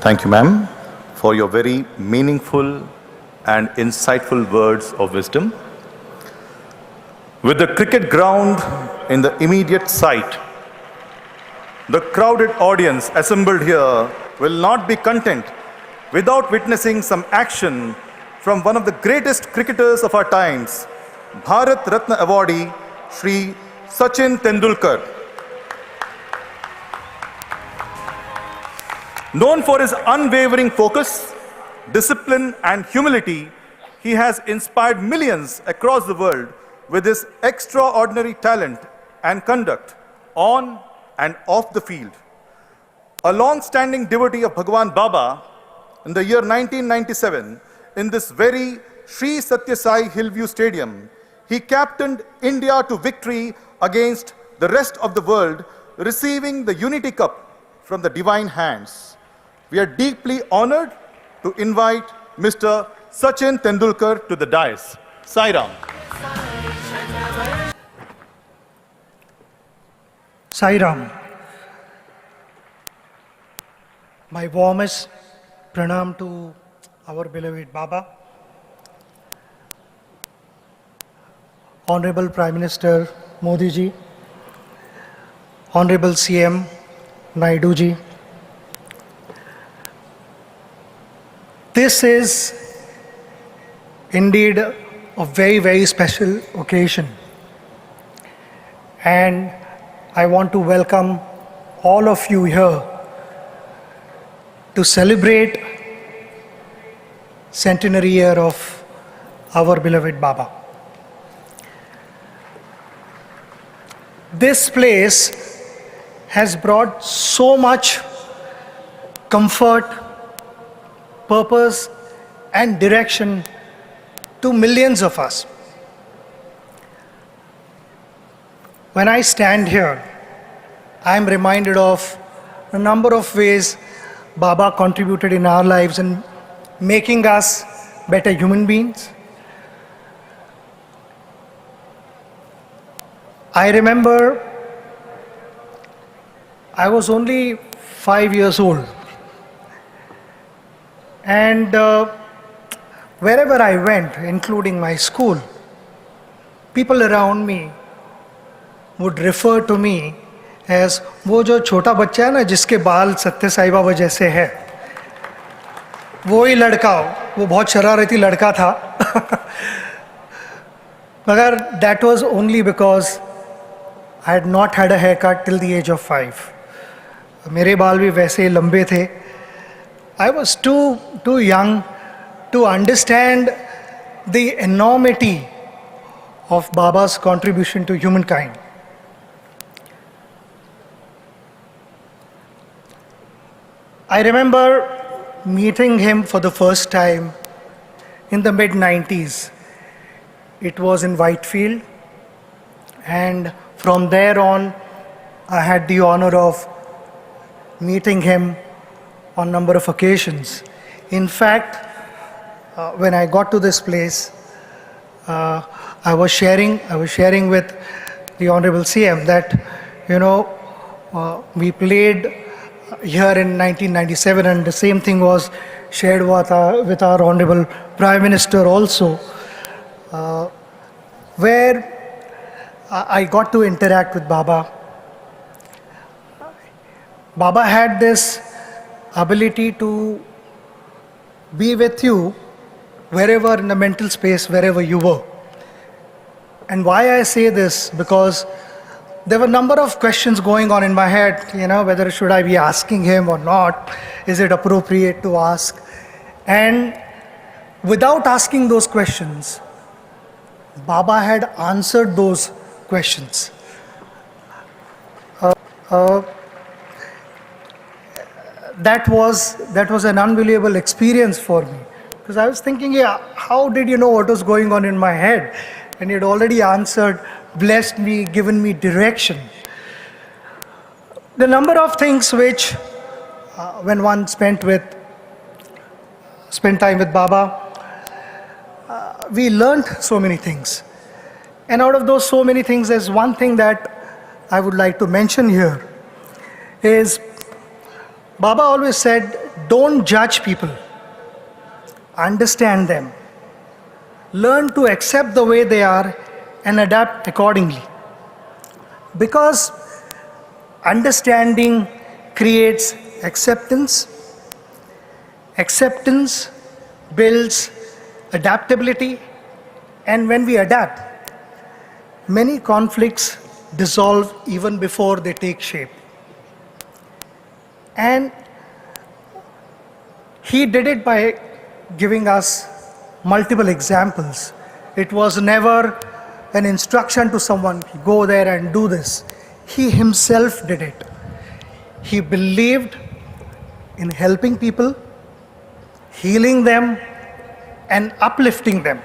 Thank you, ma'am, for your very meaningful and insightful words of wisdom. With the cricket ground in the immediate sight, the crowded audience assembled here will not be content without witnessing some action from one of the greatest cricketers of our times, Bharat Ratna awardee, Shri Sachin Tendulkar. Known for his unwavering focus, discipline, and humility, he has inspired millions across the world with his extraordinary talent and conduct on and off the field. A long-standing devotee of Bhagwan Baba, in the year 1997, in this very Sri Sathya Sai Hillview Stadium, he captained India to victory against the rest of the world, receiving the Unity Cup from the divine hands. We are deeply honored to invite Mr. Sachin Tendulkar to the dais. Sai Ram. Sai Ram. My warmest pranam to our beloved Baba, Honorable Prime Minister Modi ji, Honorable CM Naidu ji. This is indeed a very, very special occasion, and I want to welcome all of you here to celebrate centenary year of our beloved Baba. This place has brought so much comfort, purpose, and direction to millions of us. When I stand here, I am reminded of a number of ways Baba contributed in our lives in making us better human beings. I remember I was only 5 years old, and wherever I went, including my school, people around me would refer to me as वो जो छोटा बच्चा है ना जिसके बाल सत्य साई बाबा जैसे है, वो ही लड़का, वो बहुत शरारती लड़का था. मगर that was only because I had not had a haircut till the age of 5. मेरे बाल भी वैसे लंबे थे. I was too young to understand the enormity of Baba's contribution to humankind. I remember meeting him for the first time in the mid-90s. It was in Whitefield, and from there on, I had the honor of meeting him on a number of occasions. In fact, when I got to this place, I was sharing with the Honorable CM that, we played here in 1997, and the same thing was shared with our Honorable Prime Minister also, where I got to interact with Baba. Baba had this ability to be with you wherever in the mental space, wherever you were. And why I say this, because there were a number of questions going on in my head, whether should I be asking him or not, is it appropriate to ask? And without asking those questions, Baba had answered those questions. That was an unbelievable experience for me, because I was thinking, how did you know what was going on in my head? And he had already answered, blessed me, given me direction. The number of things which, when one spent time with Baba, we learned so many things. And out of those so many things, there's one thing that I would like to mention here, is Baba always said don't judge people, understand them, learn to accept the way they are and adapt accordingly. Because understanding creates acceptance, acceptance builds adaptability, and when we adapt, many conflicts dissolve even before they take shape. And he did it by giving us multiple examples. It was never an instruction to someone, go there and do this. He himself did it. He believed in helping people, healing them, and uplifting them.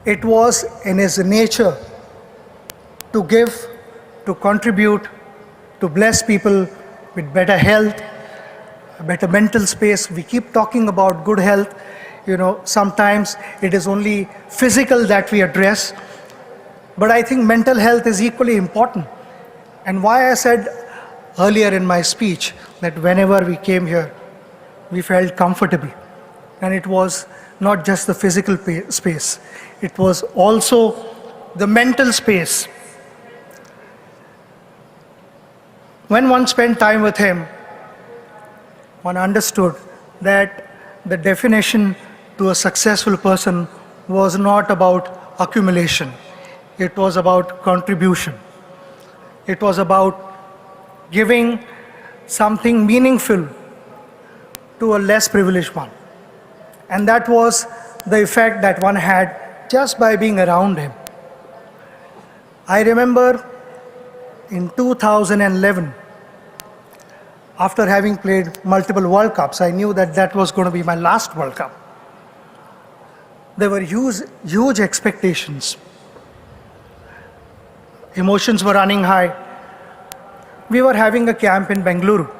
It was in his nature to give, to contribute, to bless people with better health, a better mental space. We keep talking about good health. Sometimes it is only physical that we address, but I think mental health is equally important. And why I said earlier in my speech that whenever we came here, we felt comfortable. And it was not just the physical space, it was also the mental space. When one spent time with him, one understood that the definition to a successful person was not about accumulation. It was about contribution. It was about giving something meaningful to a less privileged one. And that was the effect that one had just by being around him. I remember in 2011, after having played multiple World Cups, I knew that that was going to be my last World Cup. There were huge expectations. Emotions were running high. We were having a camp in Bengaluru,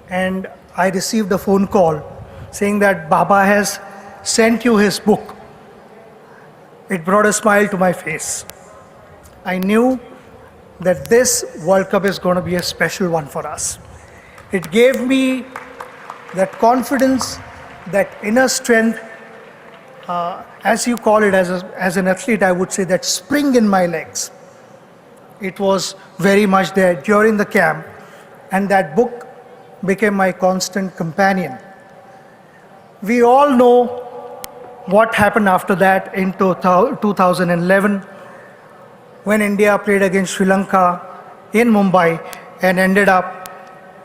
and I received a phone call saying that Baba has sent you his book. It brought a smile to my face. I knew that this World Cup is going to be a special one for us. It gave me that confidence, that inner strength, as you call it as an athlete, I would say that spring in my legs. It was very much there during the camp, and that book became my constant companion. We all know what happened after that in 2011 when India played against Sri Lanka in Mumbai and ended up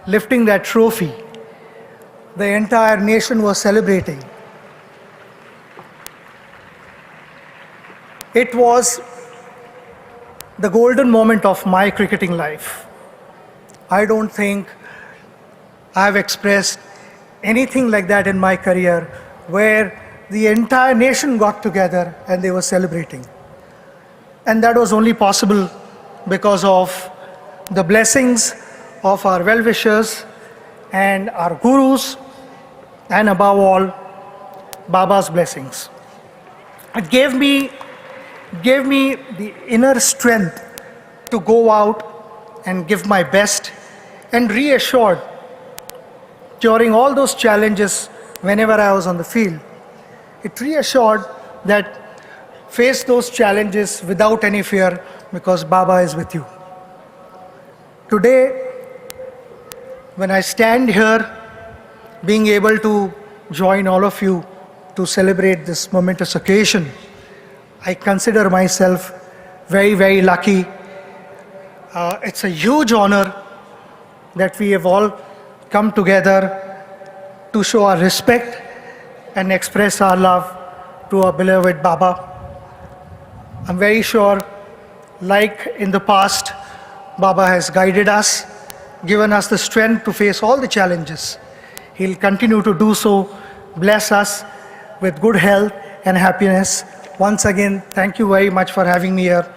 lifting that trophy. The entire nation was celebrating. It was the golden moment of my cricketing life. I don't think I have expressed anything like that in my career, where the entire nation got together and they were celebrating. And that was only possible because of the blessings of our well-wishers and our gurus, and above all, Baba's blessings. It gave me the inner strength to go out and give my best, and reassured during all those challenges whenever I was on the field. It reassured that face those challenges without any fear because Baba is with you. Today, when I stand here, being able to join all of you to celebrate this momentous occasion, I consider myself very, very lucky. It's a huge honor that we have all come together to show our respect and express our love to our beloved Baba. I'm very sure, like in the past, Baba has guided us, given us the strength to face all the challenges. He'll continue to do so, bless us with good health and happiness. Once again, thank you very much for having me here.